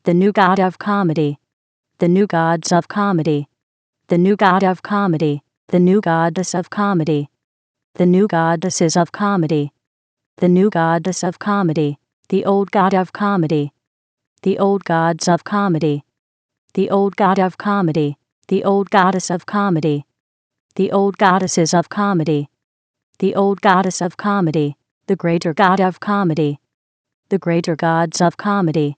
the new god of comedy, the new gods of comedy, the new god of comedy, the new goddess of comedy, the new goddesses of comedy, the new goddess of comedy, the old god of comedy, the old gods of comedy, the old god of comedy, the old goddess of comedy, the old goddesses of comedy, the old goddess of comedy, the greater god of comedy, the greater gods of comedy,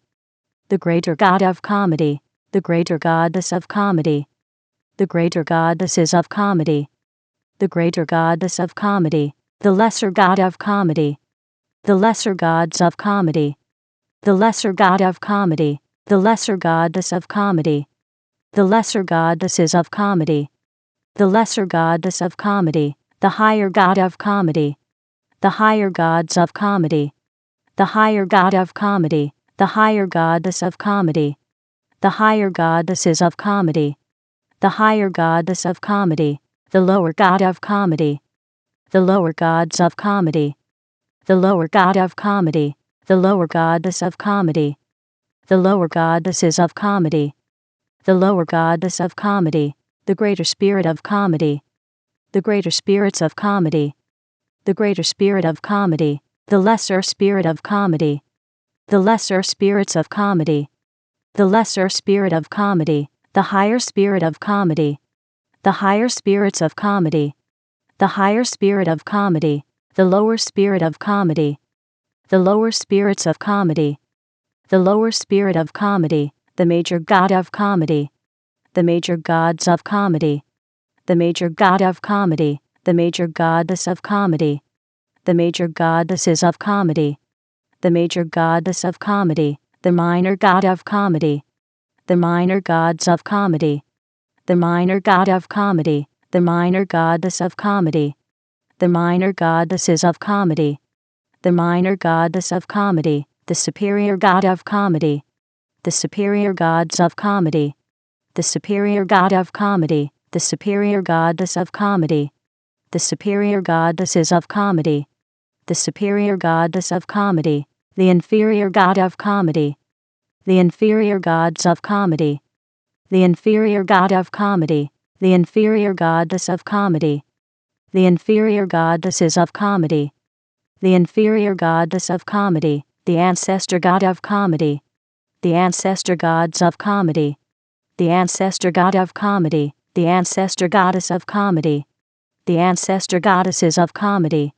the greater god of comedy, the greater goddess of comedy, the greater goddesses of comedy, the greater goddess of comedy, the lesser god of comedy, the lesser gods of comedy, the lesser god of comedy, the lesser goddess of comedy, the lesser goddesses of comedy, the lesser goddess of comedy, the higher god of comedy, the higher gods of comedy, the higher god of comedy, the higher goddess of comedy, the higher goddesses of comedy, the higher goddess of comedy, the lower god of comedy, the lower gods of comedy, the lower god of comedy, the lower goddess of comedy, the lower goddesses of comedy, the lower goddess of comedy, the greater spirit of comedy, the greater spirits of comedy, the greater spirit of comedy, the lesser spirit of comedy, the lesser spirits of comedy, the lesser spirit of comedy, the higher spirit of comedy, the higher spirits of comedy, the higher spirit of comedy, the lower spirit of comedy, the lower spirits of comedy, the lower spirit of comedy, the major god of comedy, the major gods of comedy, the major god of comedy, the major goddess of comedy, the major goddesses of comedy, the major goddess of comedy, the minor god of comedy, the minor gods of comedy, the minor god of comedy, the minor goddess of comedy, the minor goddesses of comedy, the minor goddess of comedy, the superior god of comedy, the superior gods of comedy, the superior god of comedy, the superior goddess of comedy, the superior goddesses of comedy, the superior goddess of comedy, the inferior god of comedy, the inferior gods of comedy, the inferior god of comedy, the inferior goddess of comedy, the inferior goddesses of comedy, the inferior goddess of comedy, the ancestor god of comedy, the ancestor gods of comedy, the ancestor god of comedy, the ancestor goddess of comedy, the ancestor goddesses of comedy,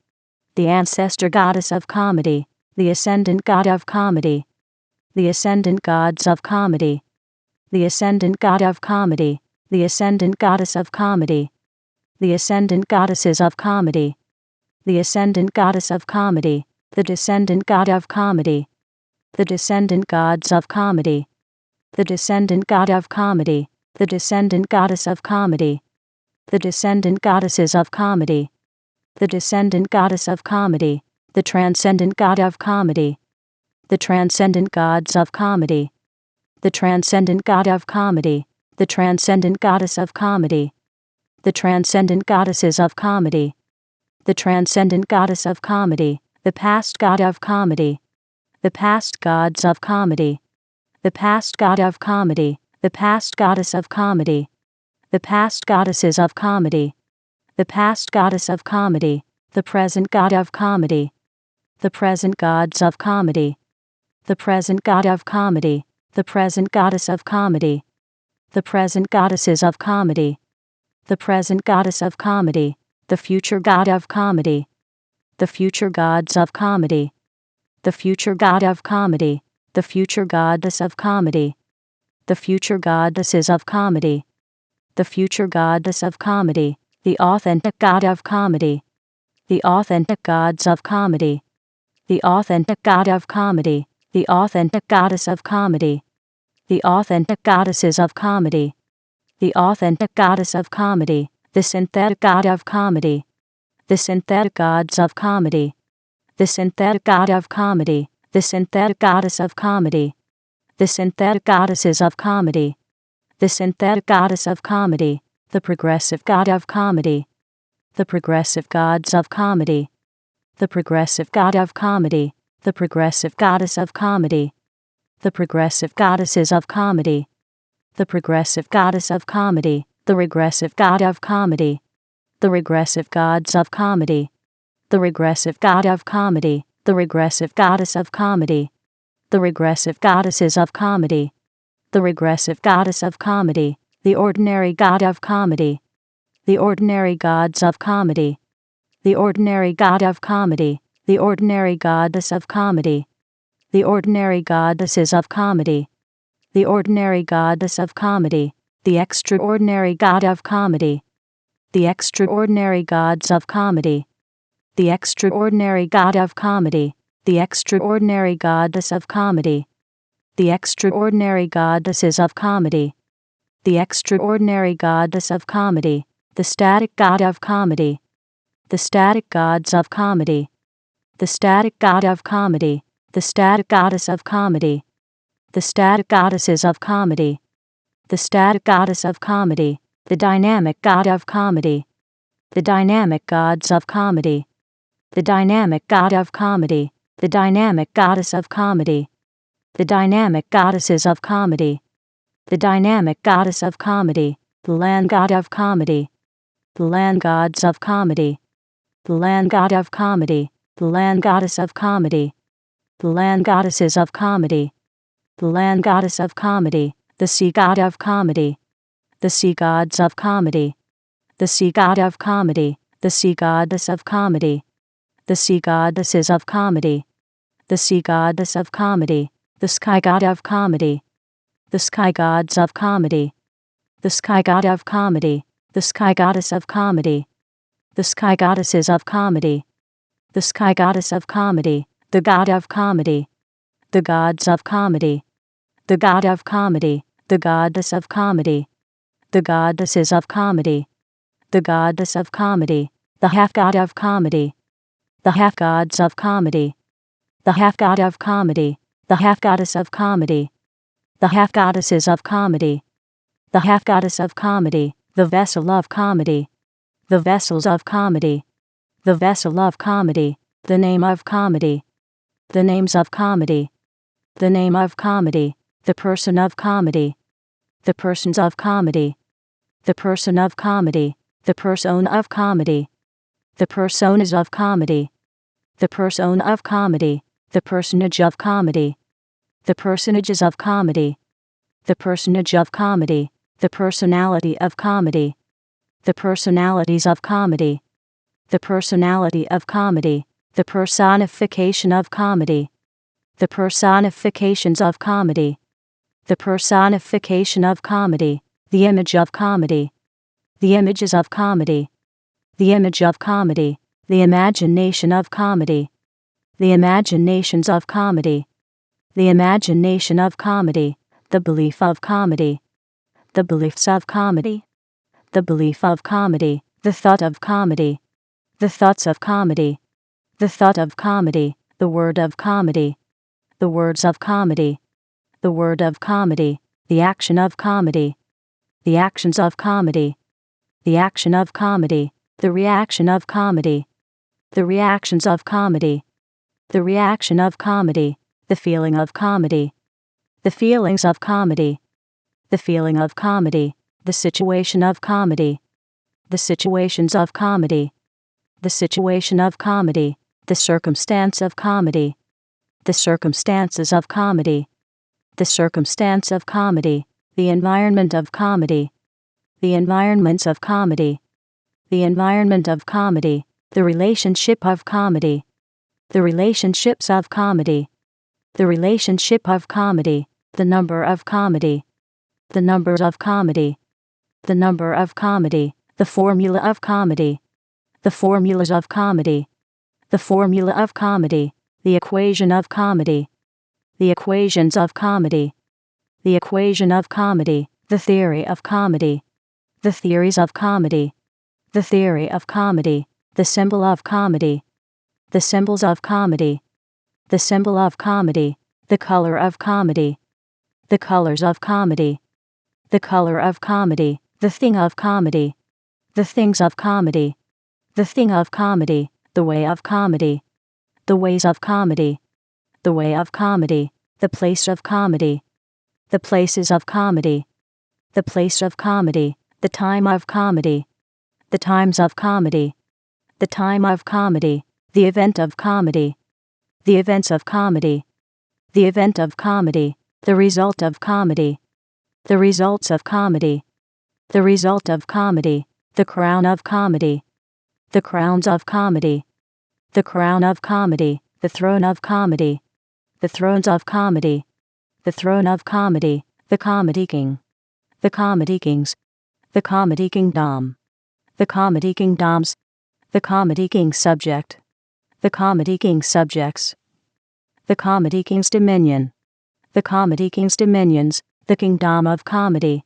the ancestor goddess of comedy, the ascendant god of comedy, the ascendant gods of comedy, the ascendant god of comedy, the ascendant goddess of comedy, the ascendant goddesses of comedy, the ascendant goddess of comedy, the descendant god of comedy, the descendant gods of comedy, the descendant god of comedy, the descendant goddess of comedy, the descendant goddesses of comedy, the descendant goddess of comedy, the transcendent god of comedy, the transcendent gods of comedy, the transcendent god of comedy, the transcendent goddess of comedy, the transcendent goddesses of comedy, the transcendent goddess of comedy, the past god of comedy, the past gods of comedy, the past god of comedy, the past goddess of comedy, the past goddesses of comedy, the past goddess of comedy, the present god of comedy, the present gods of comedy, the present god of comedy, the present goddess of comedy, the present goddesses of comedy, the present goddess of comedy, the future god of comedy, the future gods of comedy, the future god of comedy, the future goddess of comedy, the future goddesses of comedy, the future goddess of comedy, the authentic god of comedy, the authentic gods of comedy, the authentic god of comedy, the authentic goddess of comedy, the authentic goddesses of comedy, the authentic goddess of comedy, the synthetic god of comedy, the synthetic gods of comedy, the synthetic god of comedy, the synthetic goddess of comedy, the synthetic goddesses of comedy, the synthetic goddess of comedy, the progressive god of comedy, the progressive gods of comedy, the progressive god of comedy, the progressive goddess of comedy, The progressive goddesses of comedy. The progressive goddess of comedy. The regressive god of comedy. The regressive gods of comedy. The regressive god of comedy. The regressive goddess of comedy. The regressive goddesses of comedy. The regressive goddess of comedy. The ordinary god of comedy. The ordinary gods of comedy. The ordinary god of comedy. The ordinary goddess of comedy. The ordinary goddesses of comedy. The ordinary goddess of comedy. The extraordinary god of comedy. The extraordinary gods of comedy. The extraordinary god of comedy. The extraordinary goddess of comedy. The extraordinary goddesses of comedy. The extraordinary goddess of comedy. The static god of comedy. The static gods of comedy. The static god of comedy. The static goddess of comedy. The static goddesses of comedy. The static goddess of comedy. The dynamic god of comedy. The dynamic gods of comedy. The dynamic god of comedy. The dynamic goddess of comedy. The dynamic goddesses of comedy. The dynamic goddess of comedy. The land god of comedy. The land gods of comedy. The land god of comedy. The land goddess of comedy. The land goddesses of comedy. The land goddess of comedy. The sea god of comedy. The sea gods of comedy. The sea god of comedy. The sea goddess of comedy. The sea goddesses of comedy. The sea goddess of comedy. The sky god of comedy. The sky gods of comedy. The sky god of comedy. The sky goddess of comedy. The sky goddesses of comedy. The sky goddess of comedy. The god of comedy. The gods of comedy. The god of comedy. The goddess of comedy. The goddesses of comedy. The goddess of comedy. The half god of comedy. The half gods of comedy. The half god of comedy. The half goddess of comedy. The half goddesses of comedy. The half goddess of comedy. The vessel of comedy. The vessels of comedy. The vessel of comedy. The name of comedy. The names of comedy. The name of comedy. The person of comedy. The persons of comedy. The person of comedy. The persona of comedy. The personas of comedy. The persona of comedy. The personage of comedy. The personages of comedy. The personage of comedy. The personality of comedy. The personalities of comedy. The personality of comedy. The personification of comedy. The personifications of comedy. The personification of comedy. The image of comedy. The images of comedy. The image of comedy. The imagination of comedy. The imaginations of comedy. The imagination of comedy. The belief of comedy. The beliefs of comedy. The belief of comedy. The thought of comedy. The thoughts of comedy. The thought of comedy. The word of comedy. The words of comedy. The word of comedy. The action of comedy. The actions of comedy. The action of comedy. The reaction of comedy. The reactions of comedy. The reaction of comedy. The feeling of comedy. The feelings of comedy. The feeling of comedy. The situation of comedy. The situations of comedy. The situation of comedy. The circumstance of comedy. The circumstances of comedy. The circumstance of comedy. The environment of comedy. The environments of comedy. The environment of comedy. The relationship of comedy. The relationships of comedy. The relationship of comedy. The number of comedy. The numbers of comedy. The number of comedy. The formula of comedy. The formulas of comedy. The formula of comedy. The equation of comedy. The equations of comedy. The equation of comedy. The theory of comedy. The theories of comedy. The theory of comedy. The symbol of comedy. The symbols of comedy. The symbol of comedy. The color of comedy. The colors of comedy. The color of comedy. The thing of comedy. The things of comedy. The thing of comedy. The way of comedy. The ways of comedy. The way of comedy. the place of comedy, the places of comedy, the place of comedy, the time of comedy, the times of comedy, the time of comedy, the event of comedy, the events of comedy, the event of comedy, the result of comedy, the results of comedy, the result of comedy, the crown of comedy, the crowns of comedy, the crown of comedy, the throne of comedy, the thrones of comedy, the throne of comedy, the comedy king, the comedy kings, the comedy kingdom, the comedy kingdoms, the comedy king's subject, the comedy king's subjects, the comedy king's dominion, the comedy king's dominions, the kingdom of comedy,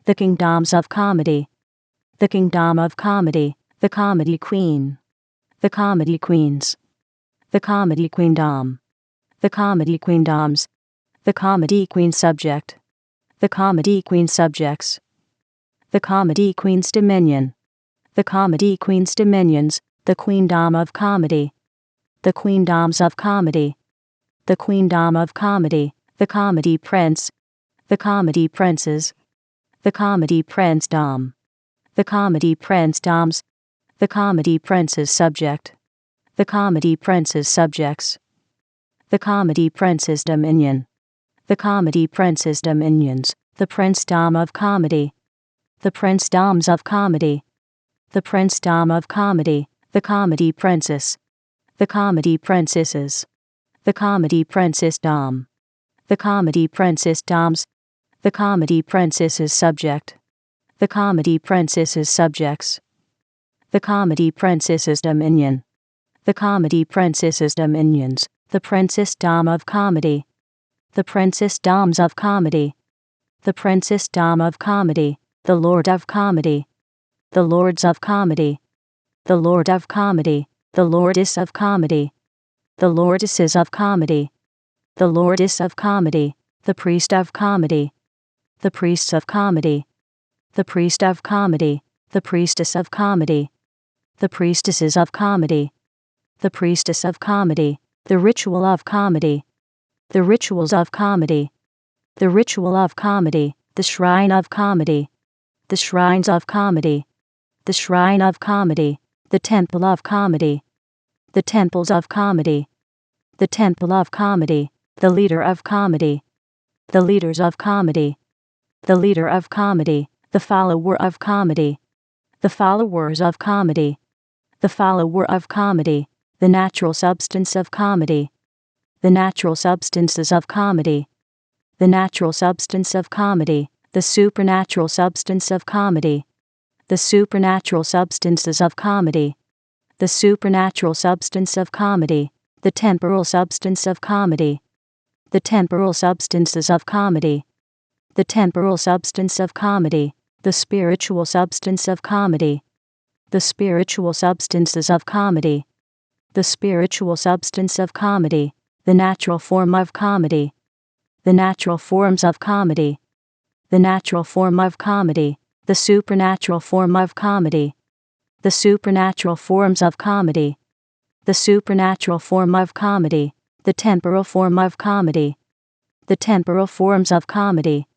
the kingdoms of comedy, the kingdom of comedy, the comedy queen, the comedy queens, the comedy queendom, the comedy queendoms, the comedy queen subject, the comedy queen subjects, the comedy queen's dominion, the comedy queen's dominions, the queendom of comedy, the queendoms of comedy, the queendom of comedy, the comedy prince, the comedy princes, the comedy princedom, the comedy princedoms, the comedy prince's subject, the comedy prince's subjects, the comedy prince's dominion, the comedy prince's dominions, the princedom of comedy, the princedoms of comedy, the princedom of comedy, the comedy princess, the comedy princesses, the comedy princessdom, the comedy princessdoms, the comedy princess's subject, the comedy princess's subjects, the comedy princess's dominion, the comedy princess's dominions, the princessdom of comedy, the princessdoms of comedy, the princessdom of comedy, the lord of comedy, the lords of comedy, the lord of comedy, the lordess of comedy, the lordesses of comedy, the lordess of comedy, the priest of comedy, the priests of comedy, the priest of comedy, the priestess of comedy, the priestesses of comedy, the priestess of comedy, the ritual of comedy, the rituals of comedy, the ritual of comedy, the shrine of comedy, the shrines of comedy, the shrine of comedy, the temple of comedy, the temples of comedy, the temple of comedy, the leader of comedy, the leaders of comedy, the leader of comedy, the follower of comedy, the followers of comedy, the follower of comedy, the natural substance of comedy, the natural substances of comedy, the natural substance of comedy, the supernatural substance of comedy, the supernatural substances of comedy, the supernatural substance of comedy, the temporal substance of comedy, the temporal substances of comedy, the temporal substance of comedy, the spiritual substance of comedy, the spiritual substances of comedy, the spiritual substance of comedy, the natural form of comedy, the natural forms of comedy, the natural form of comedy, the supernatural form of comedy, the supernatural forms of comedy, the supernatural form of comedy, the temporal form of comedy, the temporal forms of comedy,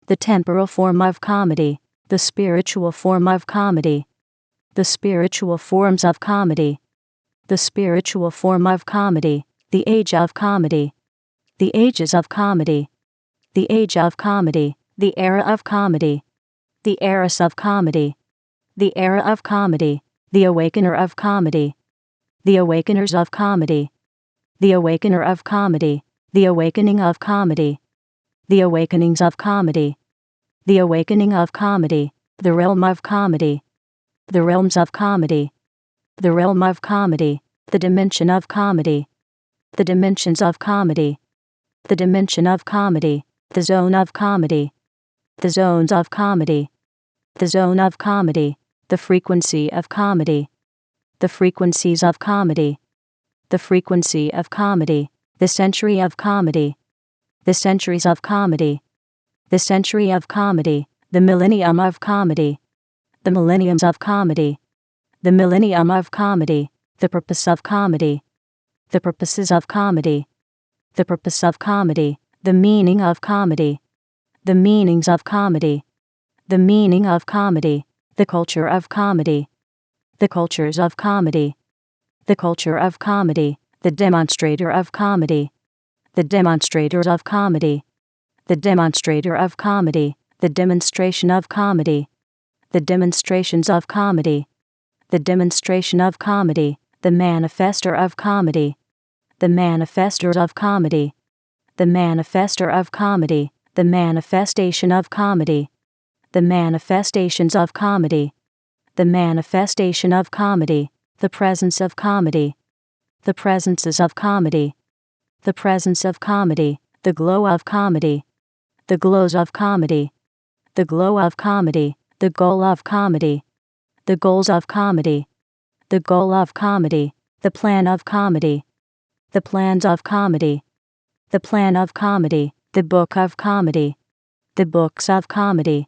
the temporal form of comedy, the spiritual form of comedy, the spiritual forms of comedy, the spiritual form of comedy, the age of comedy, the ages of comedy, the age of comedy, the era of comedy, the eras of comedy, the era of comedy, the awakener of comedy, the awakeners of comedy, the awakener of comedy, the awakening of comedy, the awakenings of comedy, the awakening of comedy, the realm of comedy, the realms of comedy, the realm of comedy, the dimension of comedy, the dimensions of comedy, the dimension of comedy, the zone of comedy, the zones of comedy, the zone of comedy, the frequency of comedy, the frequencies of comedy, the frequency of comedy, the century of comedy, the centuries of comedy, the century of comedy, the millennium of comedy, the millenniums of comedy, the millennium of comedy, the purpose of comedy, the purposes of comedy, the purpose of comedy, the meaning of comedy, the meanings of comedy, the meaning of comedy, the culture of comedy, the cultures of comedy, the culture of comedy, the demonstrator of comedy, the demonstrators of comedy, the demonstrator of comedy, the demonstration of comedy, the demonstrations of comedy, the demonstration of comedy, the manifester of comedy, the manifestors of comedy, the manifester of comedy, the manifestation of comedy, the manifestations of comedy, the manifestation of comedy, the presence of comedy, the presences of comedy, the presence of comedy, the glow of comedy, the glows of comedy, the glow of comedy, the goal of comedy, the goals of comedy, the goal of comedy, the plan of comedy, the plans of comedy, the plan of comedy, the book of comedy, the books of comedy,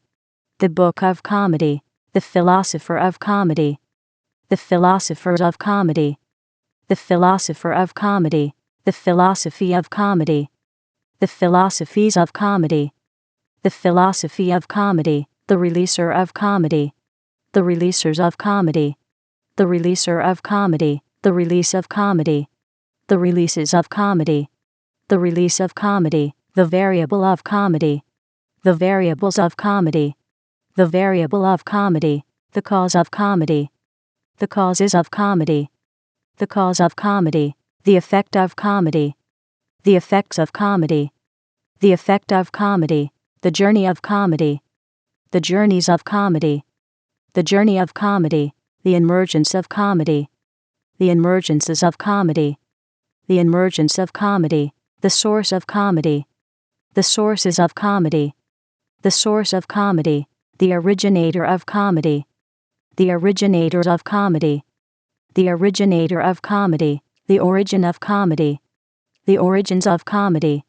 the book of comedy, the philosopher of comedy, the philosophers of comedy, the philosopher of comedy, the philosophy of comedy, the philosophies of comedy, the philosophy of comedy, the releaser of comedy, the releasers of comedy, the releaser of comedy, the release of comedy, the releases of comedy, the release of comedy, the variable of comedy, the variables of comedy, the variable of comedy, the cause of comedy, the causes of comedy, the cause of comedy, the effect of comedy, the effects of comedy, the effect of comedy, the journey of comedy, the journeys of comedy, the journey of comedy, the emergence of comedy, the emergences of comedy, the emergence of comedy, the source of comedy, the sources of comedy, the source of comedy, the originator of comedy, the originators of comedy, the originator of comedy, the origin of comedy, the origins of comedy,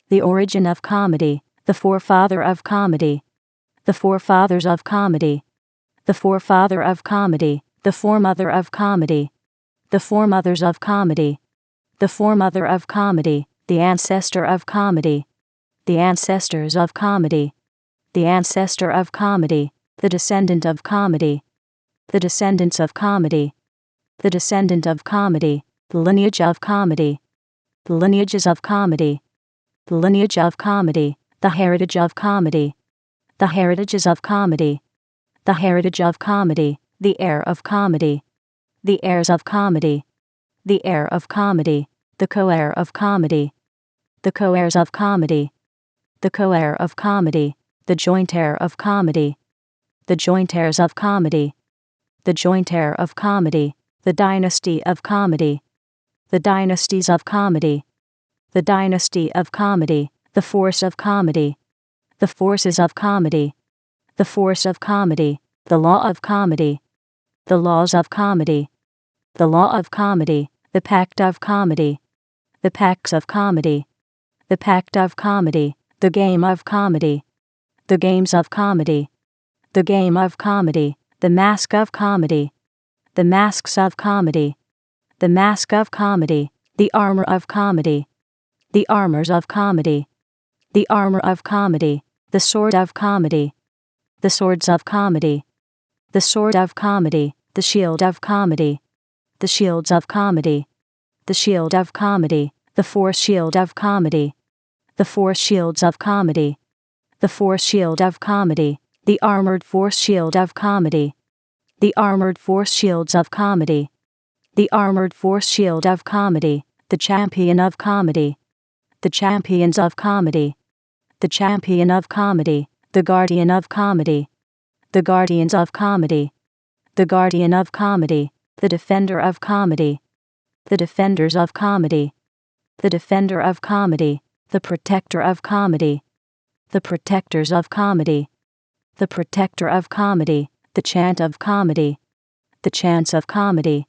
the origin of comedy, the forefather of comedy, the forefathers of comedy, the forefather of comedy, the foremother of comedy, the foremothers of comedy, the foremother of comedy, the ancestor of comedy, the ancestors of comedy, the ancestor of comedy, the descendant of comedy, the descendants of comedy, the descendant of comedy, the lineage of comedy, the lineages of comedy, the lineage of comedy, the heritage of comedy, the heritages of comedy, the heritage of comedy, the heir of comedy, the heirs of comedy, the heir of comedy, the co-heir of comedy, the co-heirs of comedy, the co-heir of comedy, the joint heir of comedy, the joint heirs of comedy, the joint heir of comedy, the dynasty of comedy, the dynasties of comedy, the dynasty of comedy, the force of comedy, the forces of comedy, the force of comedy, the law of comedy, the laws of comedy, the law of comedy, the pact of comedy, the pacts of comedy, the pact of comedy, the game of comedy, the games of comedy, the game of comedy, the mask of comedy, the masks of comedy, the mask of comedy, the armor of comedy, the armors of comedy, the armor of comedy, the sword of comedy, the swords of comedy, the sword of comedy, the shield of comedy, the shields of comedy, the shield of comedy, the force shield of comedy, the force shields of comedy, the force shield of comedy, the armored force shield of comedy, the armored force shields of comedy, the armored force shield of comedy, the champion of comedy, the champions of comedy, the champion of comedy, the guardian of comedy, the guardians of comedy, the guardian of comedy, the defender of comedy, the defenders of comedy, the defender of comedy, the protector of comedy, the protectors of comedy, the protector of comedy, the chant of comedy, the chants of comedy,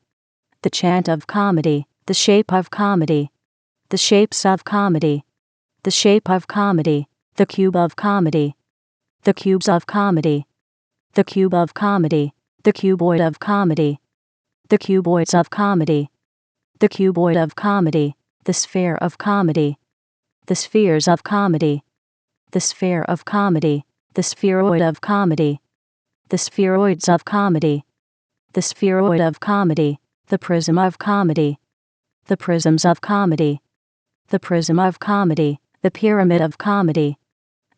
the chant of comedy, the shape of comedy, the shapes of comedy, the shape of comedy, the cube of comedy, the cubes of comedy, the cube of comedy, the cuboid of comedy, the cuboids of comedy, the cuboid of comedy, the sphere of comedy, the spheres of comedy, the sphere of comedy, the spheroid of comedy, the spheroids of comedy, the spheroid of comedy, the prism of comedy, the prisms of comedy, the prism of comedy, the pyramid of comedy,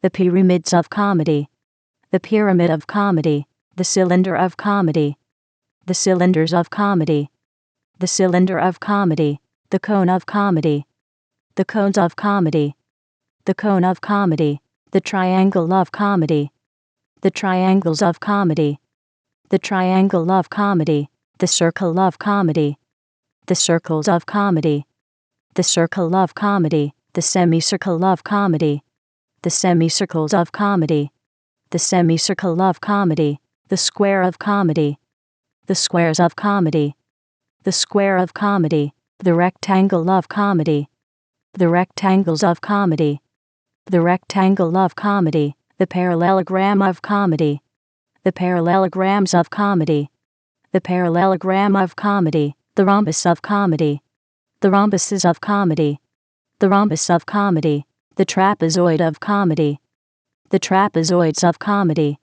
the pyramids of comedy, the pyramid of comedy, the cylinder of comedy, the cylinders of comedy, the cylinder of comedy, the cone of comedy, the cones of comedy, the cone of comedy, the triangle of comedy, the triangles of comedy, the triangle of comedy, the circle of comedy, the circles of comedy, the circle of comedy, the semicircle of comedy, the semicircles of comedy, the semicircle of comedy, the square of comedy, the squares of comedy, the square of comedy, the rectangle of comedy, the rectangles of comedy, the rectangle of comedy, the parallelogram of comedy, the parallelograms of comedy, the parallelogram of comedy, the rhombus of comedy, the rhombuses of comedy, the rhombus of comedy, the trapezoid of comedy, the trapezoids of comedy,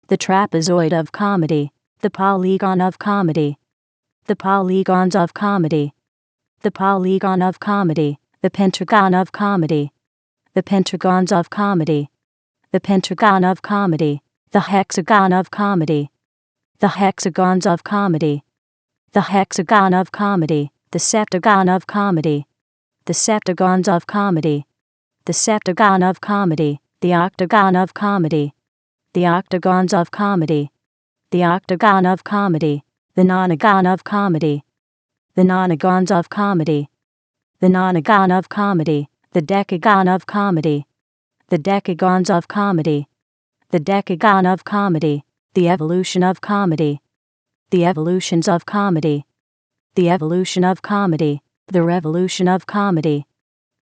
the trapezoid of comedy, the polygon of comedy, the polygons of comedy, the polygon of comedy, the pentagon of comedy, the pentagons of comedy, the pentagon of comedy, the hexagon of comedy, the hexagons of comedy, the hexagon of comedy, the septagon of comedy, the septagons of comedy, the septagon of comedy, the octagon of comedy, the octagons of comedy, the octagon of comedy, the nonagon of comedy, the nonagons of comedy, the nonagon of comedy, the decagon of comedy, the decagons of comedy, the decagon of comedy, the evolution of comedy, the evolutions of comedy, the evolution of comedy, the revolution of comedy,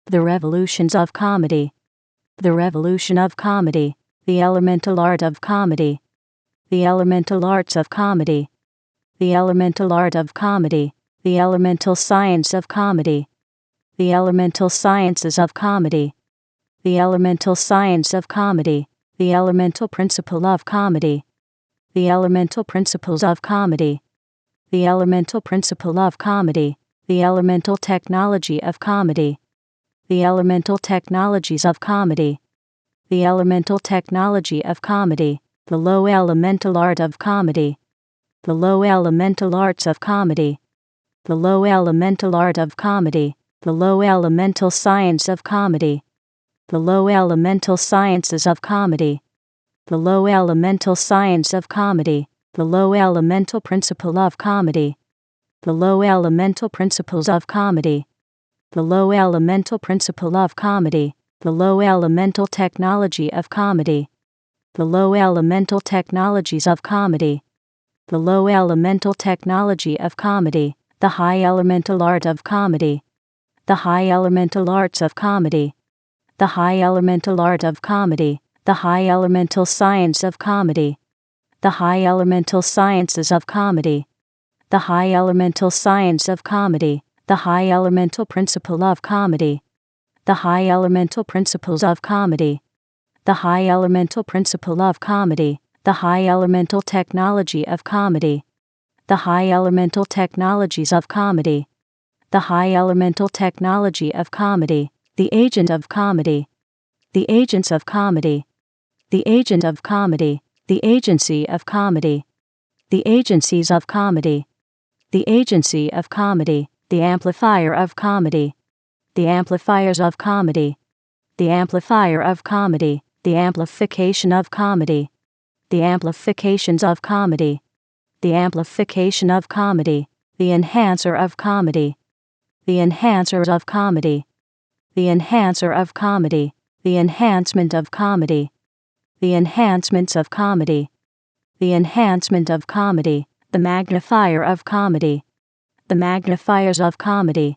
the revolutions of comedy, the revolution of comedy, the elemental art of comedy, the elemental arts of comedy, the elemental art of comedy, the elemental science of comedy, the elemental sciences of comedy, the elemental science of comedy, the elemental principle of comedy, the elemental principles of comedy, the elemental principle of comedy, the elemental technology of comedy, the elemental technologies of comedy, the elemental technology of comedy, the low elemental art of comedy, the low elemental arts of comedy, the low elemental art of comedy, the low elemental science of comedy, the low elemental sciences of comedy, the low elemental science of comedy, the low elemental principle of comedy, the low elemental principles of comedy, the low elemental principle of comedy, the low elemental technology of comedy, the low elemental technologies of comedy, the low elemental technology of comedy, the high elemental art of comedy, the high elemental arts of comedy, the high elemental art of comedy, the high elemental science of comedy, the high elemental sciences of comedy, the high elemental science of comedy, the high elemental principle of comedy, the high elemental principles of comedy, the high elemental principle of comedy, the high elemental technology of comedy, the high elemental technologies of comedy, the high elemental technology of comedy, the agent of comedy, the agents of comedy, the agent of comedy, the agency of comedy, the agencies of comedy, the agency of comedy, the amplifier of comedy, the amplifiers of comedy, the amplifier of comedy, the amplification of comedy, the amplifications of comedy, the amplification of comedy, the enhancer of comedy, the enhancers of comedy, the enhancer of comedy, the enhancement of comedy, the enhancements of comedy, the enhancement of comedy, the magnifier of comedy, the magnifiers of comedy,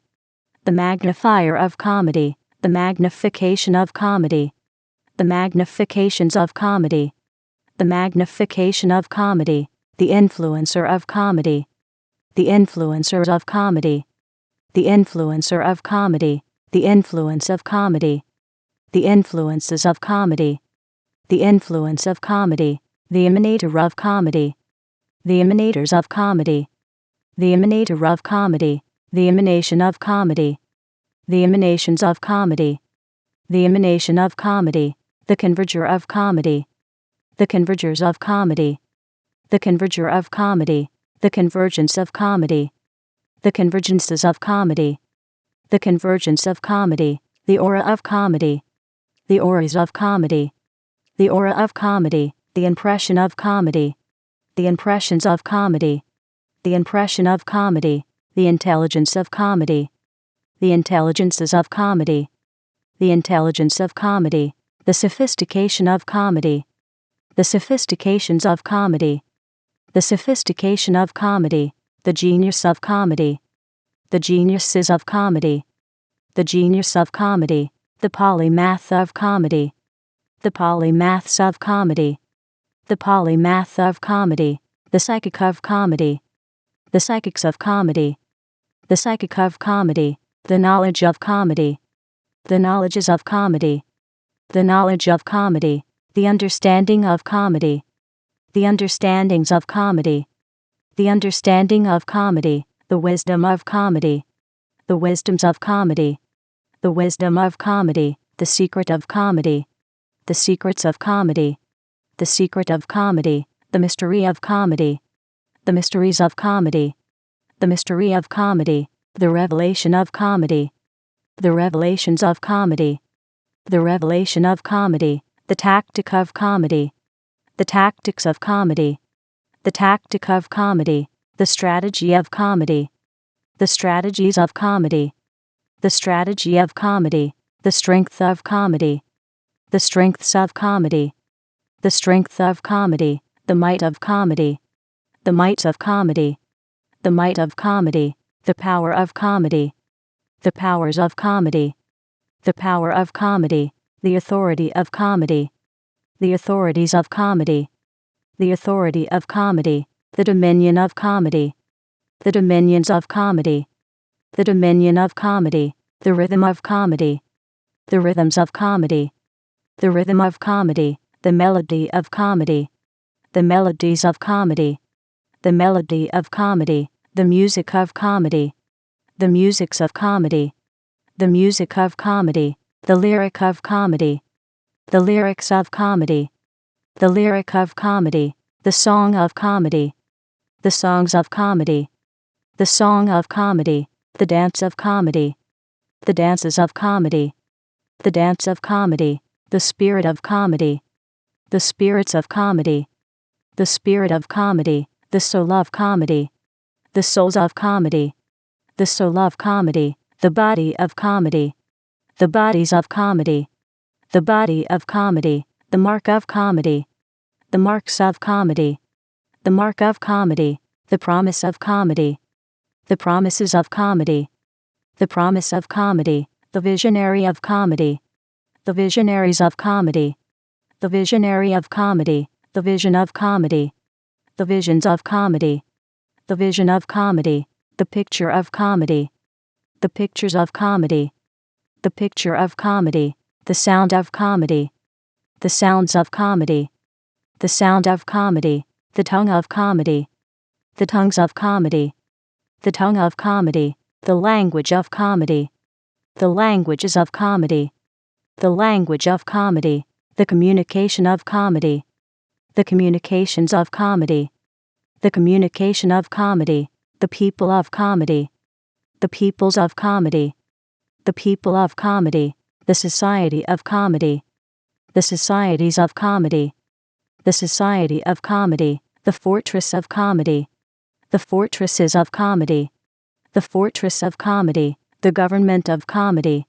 the magnifier of comedy, the magnification of comedy, the magnifications of comedy, the magnification of comedy, the influencer of comedy, the influencers of comedy, the influencer of comedy, the influence of comedy, The influences of comedy. The influence of comedy. The emanator of comedy. The emanators of comedy. The emanator of comedy. The emanation of comedy. The emanations of comedy. The emanation of comedy. The converger of comedy. The convergers of comedy. The converger of comedy. The convergence of comedy. The convergences of comedy. The convergence of comedy. The aura of comedy. The auras of comedy. The aura of comedy. The impression of comedy. The impressions of comedy. The impression of comedy. The intelligence of comedy. The intelligences of comedy. The intelligence of comedy. The sophistication of comedy. The sophistications of comedy. The sophistication of comedy. The genius of comedy. The geniuses of comedy. The genius of comedy. The polymath of comedy. The polymaths of comedy. The polymath of comedy. The psychic of comedy. The psychics of comedy. The psychic of comedy. The knowledge of comedy. The knowledges of comedy. The knowledge of comedy. The understanding of comedy. The understandings of comedy. The understanding of comedy. The wisdom of comedy. The wisdoms of comedy. The wisdom of comedy. The secret of comedy. The secrets of comedy. The secret of comedy. The mystery of comedy. The mysteries of comedy. The mystery of comedy. The revelation of comedy. The revelations of comedy. The revelation of comedy. The tactic of comedy. The tactics of comedy. The tactic of comedy. The strategy of comedy. The strategies of comedy. The strategy of comedy. The strength of comedy. The strengths of comedy. The strength of comedy. The might of comedy. The might of comedy. The might of comedy. The power of comedy. The powers of comedy. The power of comedy. The authority of comedy. The authorities of comedy. The authority of comedy. The dominion of comedy. The dominions of comedy. The dominion of comedy. The rhythm of comedy. The rhythms of comedy. The rhythm of comedy. The melody of comedy. The melodies of comedy. The melody of comedy. The music of comedy. The musics of comedy. The music of comedy. The lyric of comedy. The lyrics of comedy. The lyric of comedy. The song of comedy. The songs of comedy. The song of comedy. The dance of comedy. The dances of comedy. The dance of comedy. The spirit of comedy. The spirits of comedy. The spirit of comedy. The soul of comedy. The souls of comedy. The soul of comedy. The body of comedy. The bodies of comedy. The body of comedy. The mark of comedy. The marks of comedy. The mark of comedy. The promise of comedy. The promises of comedy. The promise of comedy. The visionary of comedy. The visionaries of comedy. The visionary of comedy. The vision of comedy. The visions of comedy. The vision of comedy. The picture of comedy. The pictures of comedy. The picture of comedy. The sound of comedy. The sounds of comedy. The sound of comedy. The tongue of comedy. The tongues of comedy. The tongue of comedy. The language of comedy. The languages of comedy. The language of comedy. The communication of comedy. The communications of comedy. The communication of comedy. The people of comedy. The peoples of comedy. The people of comedy. The society of comedy. The societies of comedy. The society of comedy. The fortress of comedy. The fortresses of comedy. The fortress of comedy. The government of comedy.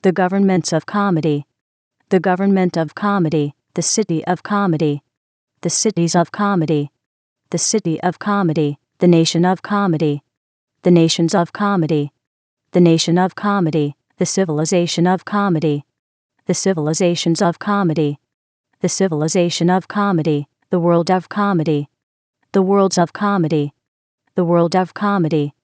The governments of comedy. The government of comedy. The city of comedy. The cities of comedy. The city of comedy. The nation of comedy. The nations of comedy. The nation of comedy. The civilization of comedy. The civilizations of comedy. The civilization of comedy. The world of comedy. The worlds of comedy. The world of comedy.